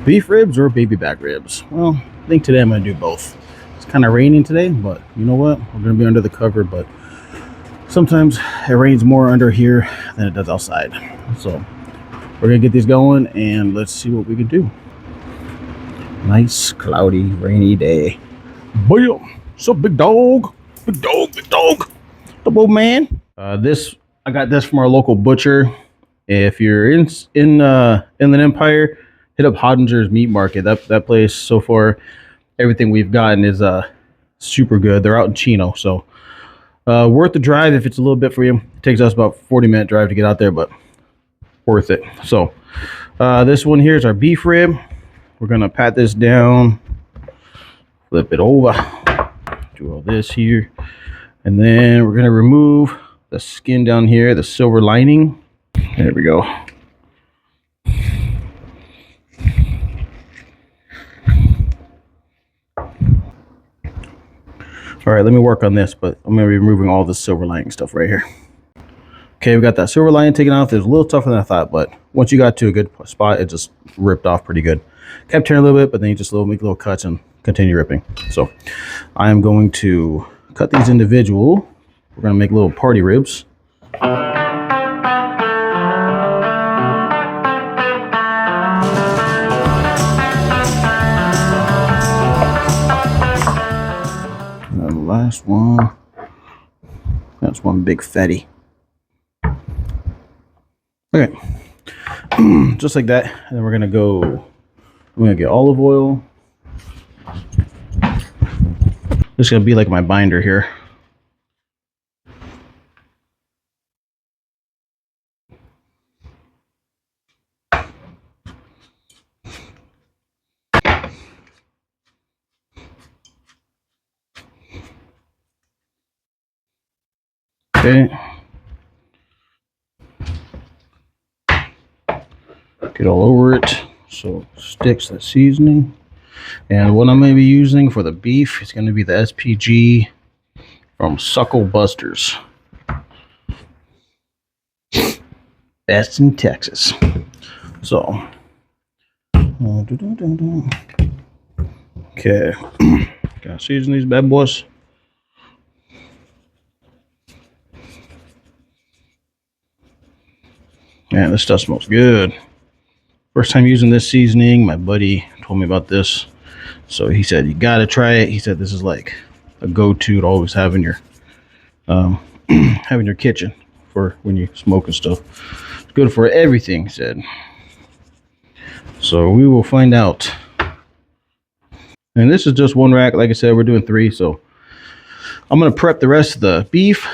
Beef ribs or baby back ribs? Well, I think today I'm going to do both. It's kind of raining today, but you know what? We're going to be under the cover, but sometimes it rains more under here than it does outside. So we're going to get these going and let's see what we can do. Nice, cloudy, rainy day. Boom! What's up, big dog? Big dog, big dog. The old man. I got this from our local butcher. If you're in the Inland Empire, hit up Hotingers Meat Market. That place so far, everything we've gotten is super good. They're out in Chino, so worth the drive if it's a little bit for you. It takes us about 40-minute drive to get out there, but worth it. So this one here is our beef rib. We're gonna pat this down, flip it over, do all this here, and then we're gonna remove the skin down here, the silver lining. There we go. All right, let me work on this, but I'm gonna be removing all the silver lining stuff right here. Okay, we got that silver lining taken off. It was a little tougher than I thought, but once you got to a good spot, it just ripped off pretty good. Kept turning a little bit, but then you just make little cuts and continue ripping. So I am going to cut these individual. We're gonna make little party ribs. And the last one, that's one big fatty. Okay, just like that. And then we're gonna get olive oil. This is gonna be like my binder here. Okay. Get all over it so it sticks that seasoning. And what I'm going to be using for the beef is going to be the SPG from Suckle Busters. Best in Texas. So, okay. Gotta season these bad boys. Man, this stuff smells good. First time using this seasoning, my buddy told me about this. So he said, you gotta try it. He said, this is like a go-to to always have in your having your kitchen for when you smoke and stuff. It's good for everything, he said. So we will find out. And this is just one rack. Like I said, we're doing 3. So I'm gonna prep the rest of the beef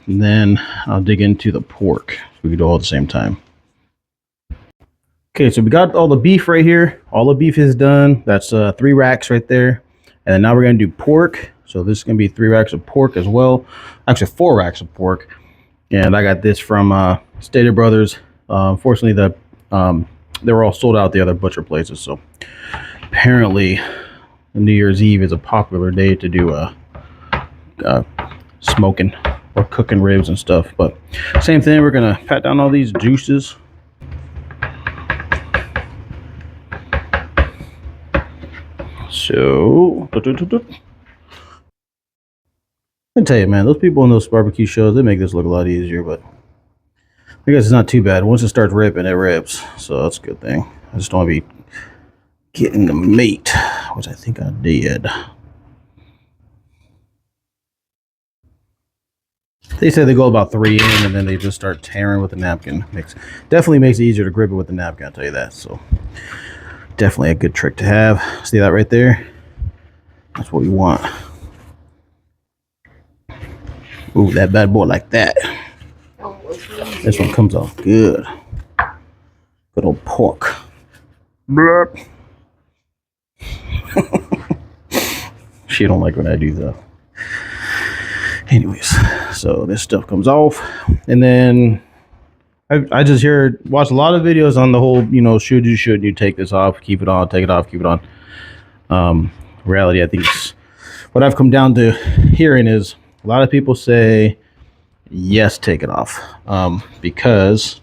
and then I'll dig into the pork. We can do all at the same time. Okay, so we got all the beef right here. All the beef is done. That's 3 racks right there. And then now we're gonna do pork. So this is gonna be 3 racks of pork as well. Actually 4 racks of pork. And I got this from Stater Brothers. Unfortunately, they were all sold out at the other butcher places. So apparently New Year's Eve is a popular day to do smoking or cooking ribs and stuff. But same thing, we're gonna pat down all these juices. So, I tell you, man, those people in those barbecue shows, they make this look a lot easier, but I guess it's not too bad. Once it starts ripping, it rips. So that's a good thing. I just don't want to be getting the meat, which I think I did. They say they go about 3 in and then they just start tearing with the napkin. Definitely makes it easier to grip it with the napkin, I'll tell you that. So definitely a good trick to have. See that right there? That's what we want. Ooh, that bad boy like that. This one comes off good. Good old pork. She don't like when I do that. Anyways, so this stuff comes off, and then I just watch a lot of videos on the whole, shouldn't you take this off, keep it on, take it off, keep it on. Reality, I think what I've come down to hearing is a lot of people say, yes, take it off, because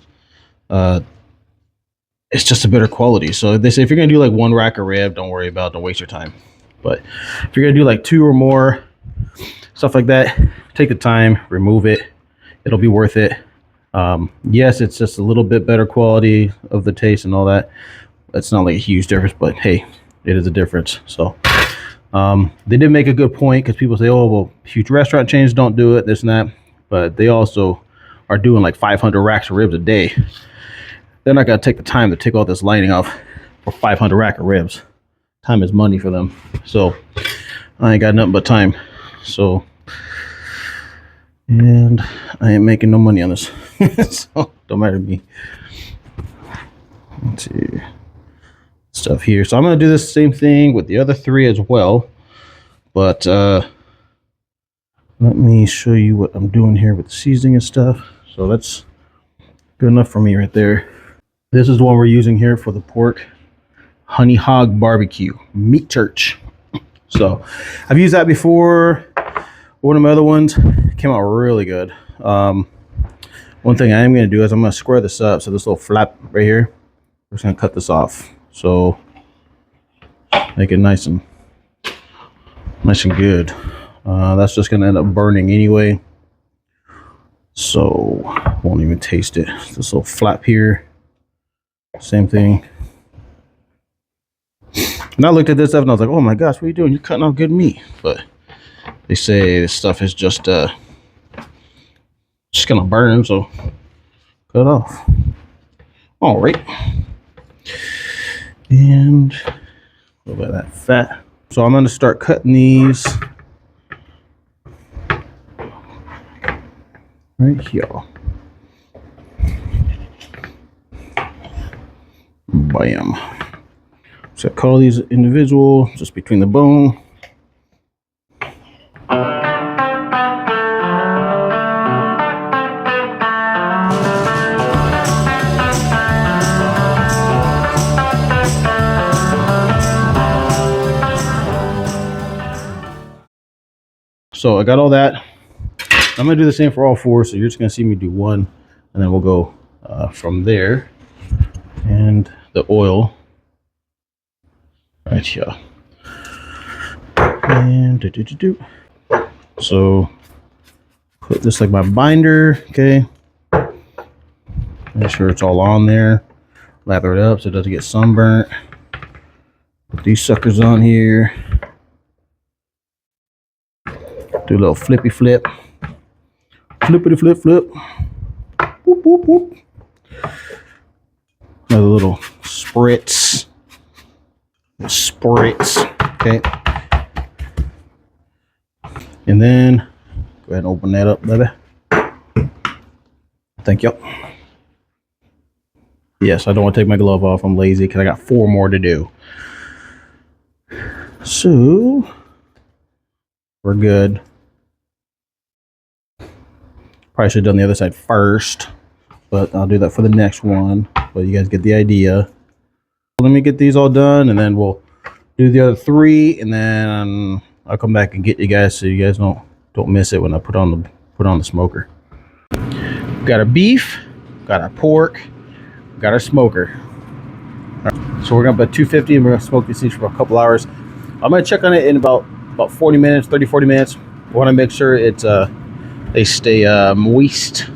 it's just a better quality. So they say if you're gonna do like one rack of rib, don't worry about it, don't waste your time. But if you're gonna do like 2 or more, stuff like that, take the time, remove it. It'll be worth it. Yes, it's just a little bit better quality of the taste and all that. It's not like a huge difference, but hey, it is a difference. So they did make a good point, because people say, oh, well, huge restaurant chains don't do it, this and that. But they also are doing like 500 racks of ribs a day. They're not going to take the time to take all this lining off for 500 rack of ribs. Time is money for them. So I ain't got nothing but time. So, and I ain't making no money on this. So don't matter to me. Let's see. Stuff here. So I'm going to do the same thing with the other 3 as well. But let me show you what I'm doing here with the seasoning and stuff. So that's good enough for me right there. This is the one we're using here for the pork. Honey Hog Barbecue Meat Church. So I've used that before. One of my other ones came out really good. One thing I am going to do is I'm going to square this up. So this little flap right here, we're just going to cut this off. So make it nice and good. That's just going to end up burning anyway. So won't even taste it. This little flap here, same thing. And I looked at this stuff and I was like, oh my gosh, what are you doing? You're cutting off good meat. But they say this stuff is just gonna burn, so cut it off. All right. And a little bit of that fat. So I'm gonna start cutting these right here. Bam. So cut all these individual, just between the bone. So I got all that. I'm gonna do the same for all 4. So you're just gonna see me do 1, and then we'll go from there. And the oil right here. And so put this like my binder, okay? Make sure it's all on there. Lather it up so it doesn't get sunburnt. Put these suckers on here. Do a little flippy flip. Flippity flip flip. Whoop whoop whoop. Another little spritz. Okay. And then go ahead and open that up, baby. Thank you. Yes, I don't want to take my glove off. I'm lazy because I got 4 more to do. So we're good. Probably should have done the other side first, but I'll do that for the next one. But you guys get the idea. Let me get these all done, and then we'll do the other 3, and then I'll come back and get you guys so you guys don't miss it when I put on the smoker. Got our beef, got our pork, got our smoker. Right. So we're gonna put 250, and we're gonna smoke these things for a couple hours. I'm gonna check on it in about 40 minutes, 30-40 minutes. I want to make sure it's they stay moist.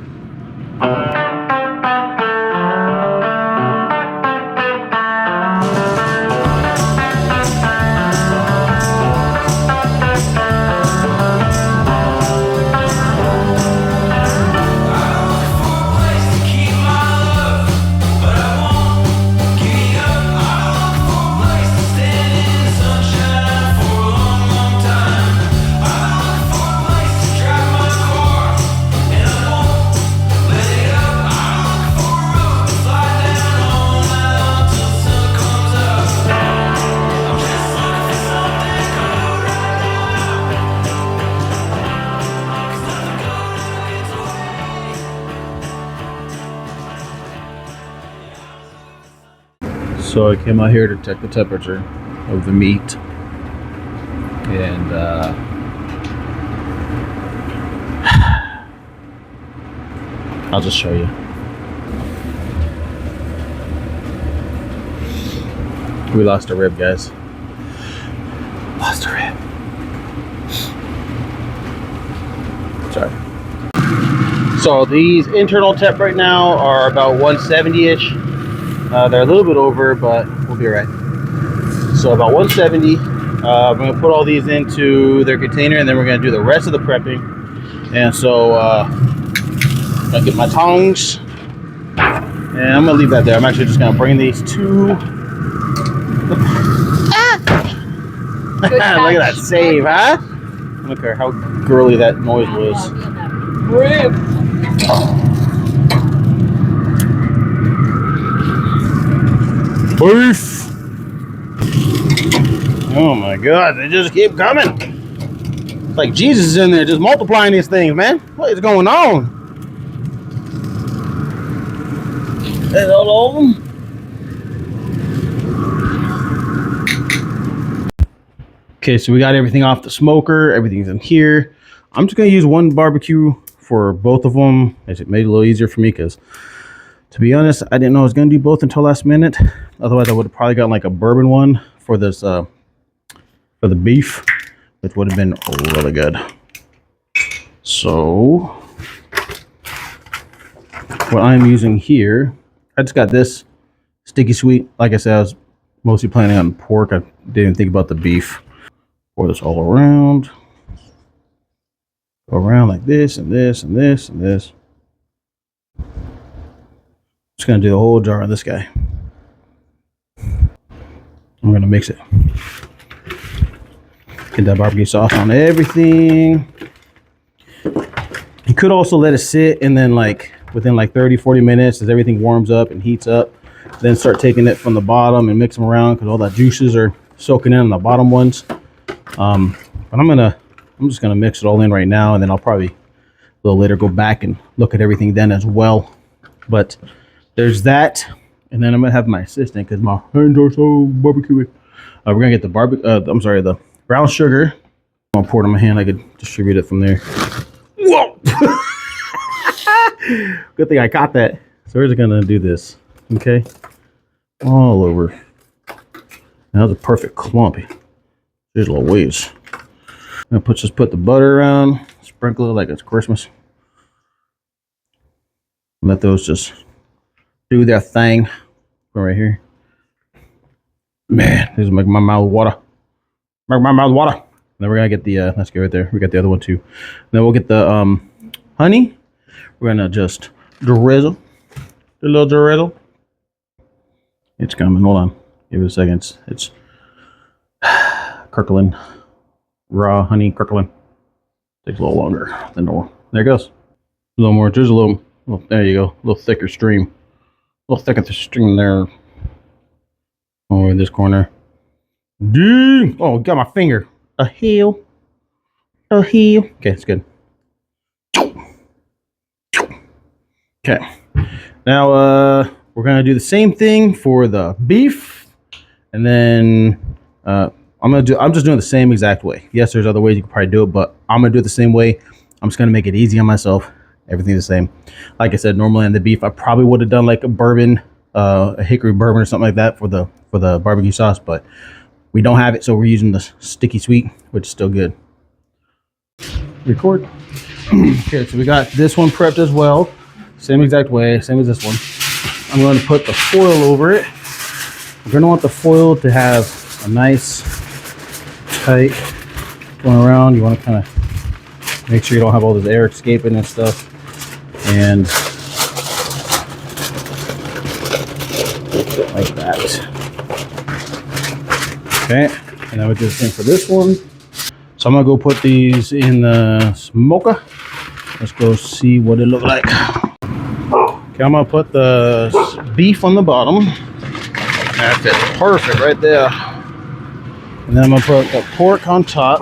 So I came out here to check the temperature of the meat, and I'll just show you. We lost a rib, guys. Lost a rib. Sorry. So these internal temp right now are about 170-ish. They're a little bit over, but we'll be all right. So about 170. I'm going to put all these into their container, and then we're going to do the rest of the prepping. And so I get my tongs, and I'm going to leave that there. I'm actually just going to bring these to the... Look at that save, huh? I don't care how girly that noise was. Rib. Peace. Oh my God, they just keep coming. It's like Jesus is in there just multiplying these things, man. What is going on? There's all of them. Okay, so we got everything off the smoker. Everything's in here. I'm just going to use one barbecue for both of them. It made it a little easier for me because, to be honest, I didn't know I was going to do both until last minute. Otherwise, I would have probably gotten like a bourbon one for this, for the beef, which would have been really good. So, what I'm using here, I just got this sticky sweet. Like I said, I was mostly planning on pork. I didn't think about the beef. Pour this all around. Go around like this and this and this and this. Just gonna do the whole jar of this guy. I'm gonna mix it. Get that barbecue sauce on everything. You could also let it sit, and then like within like 30-40 minutes, as everything warms up and heats up, then start taking it from the bottom and mix them around, because all the juices are soaking in on the bottom ones. But I'm just gonna mix it all in right now, and then I'll probably a little later go back and look at everything then as well. But there's that, and then I'm gonna have my assistant, because my hands are so barbecuey. We're gonna get the the brown sugar. I'll pour it in my hand. I could distribute it from there. Whoa! Good thing I caught that. So we're just gonna do this, okay? All over. That was a perfect clump. There's little waves. I'm gonna just put the butter around, sprinkle it like it's Christmas. Let those just do their thing. Go right here. Man, this is making my mouth water. Make my mouth water. Then we're gonna get the let's go right there. We got the other one too. Then we'll get the honey. We're gonna just drizzle. The little drizzle. It's coming. Hold on. Give it a second. It's crackling. Raw honey crackling. Takes a little longer than normal. There it goes. A little more. There's a little. There you go. A little thicker stream. A little thicker stream there. Over in this corner. Dang! Oh, got my finger. A heel. A heel. Okay, it's good. Okay. Now we're gonna do the same thing for the beef, and then I'm just doing the same exact way. Yes, there's other ways you could probably do it, but I'm gonna do it the same way. I'm just gonna make it easy on myself. Everything the same. Like I said, normally on the beef, I probably would have done like a bourbon, a hickory bourbon or something like that for the barbecue sauce, but we don't have it, so we're using the sticky sweet, which is still good. Record. Okay, so we got this one prepped as well. Same exact way, same as this one. I'm going to put the foil over it. You're going to want the foil to have a nice, tight going around. You want to kind of make sure you don't have all this air escaping and stuff. And like that. Okay, and then we do the same for this one. So I'm gonna go put these in the smoker. Let's go see what it looks like. Okay, I'm gonna put the beef on the bottom. That fits perfect right there. And then I'm gonna put the pork on top.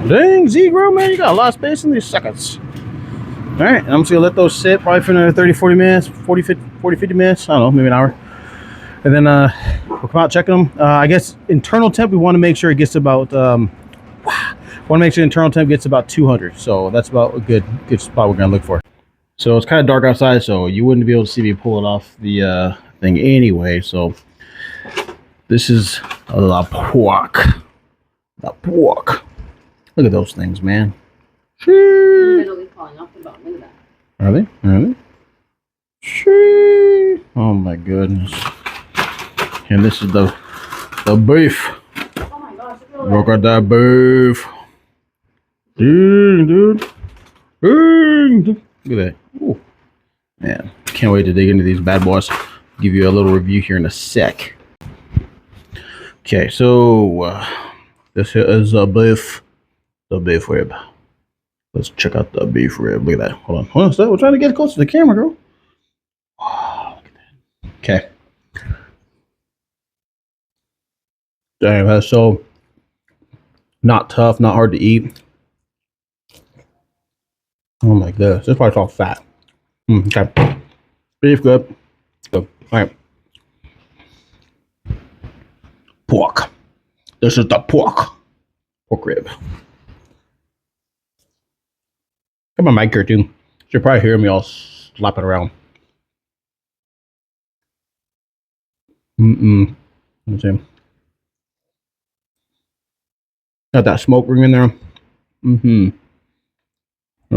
Dang, Z-Grill, man, you got a lot of space in these suckers. All right, and I'm just gonna let those sit probably for another 30-40 minutes, 40-50 minutes, I don't know, maybe an hour. And then we'll come out checking them. I guess internal temp, we want to make sure it gets about internal temp gets about 200. So that's about a good spot we're gonna look for. So it's kind of dark outside, so you wouldn't be able to see me pull it off the thing anyway. So This is the pork. The pork. Look at those things, man. Literally falling off the bone. Look at that. Are they? Are they? Sheesh. Oh my goodness. And this is the beef. Oh my gosh, Look at that beef. Dude. Look at that. Ooh. Man, can't wait to dig into these bad boys. Give you a little review here in a sec. Okay, so this here is the beef rib. Let's check out the beef rib. Look at that. Hold on. So we're trying to get close to the camera, girl. Oh, look at that. Okay. Dang, that's so not tough, not hard to eat. Oh my goodness, this part's all fat. Okay. Beef good. Good. All right. Pork. This is the pork. Pork rib. Got my mic here too. You'll probably hear me all slapping around. Let's see. Got that smoke ring in there. Look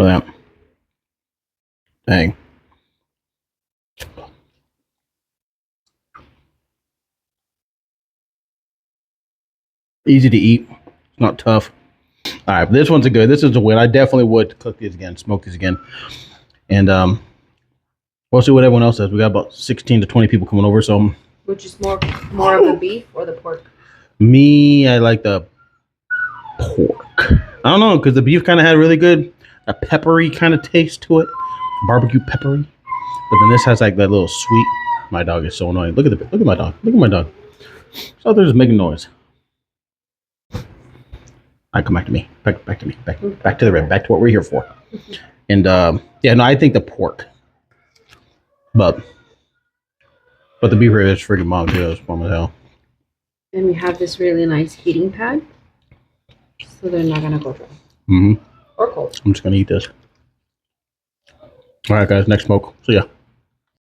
at that. Dang. Easy to eat. Not tough. All right, this one's a good. This is a win. I definitely would cook these again, smoke these again, and we'll see what everyone else says. We got about 16 to 20 people coming over. So, which is more of the beef or the pork? Me, I like the pork. I don't know because the beef kind of had really good, a peppery kind of taste to it, barbecue peppery. But then this has like that little sweet. My dog is so annoying. Look at my dog. Look at my dog. So they're just making noise. All right, come back to me. Back to me. Back to the rib. Back to what we're here for. And yeah, no, I think the pork. But the beef rib is freaking bomb too. It's bomb as hell. And we have this really nice heating pad, so they're not gonna go dry. Or cold. I'm just gonna eat this. All right, guys. Next smoke. See ya.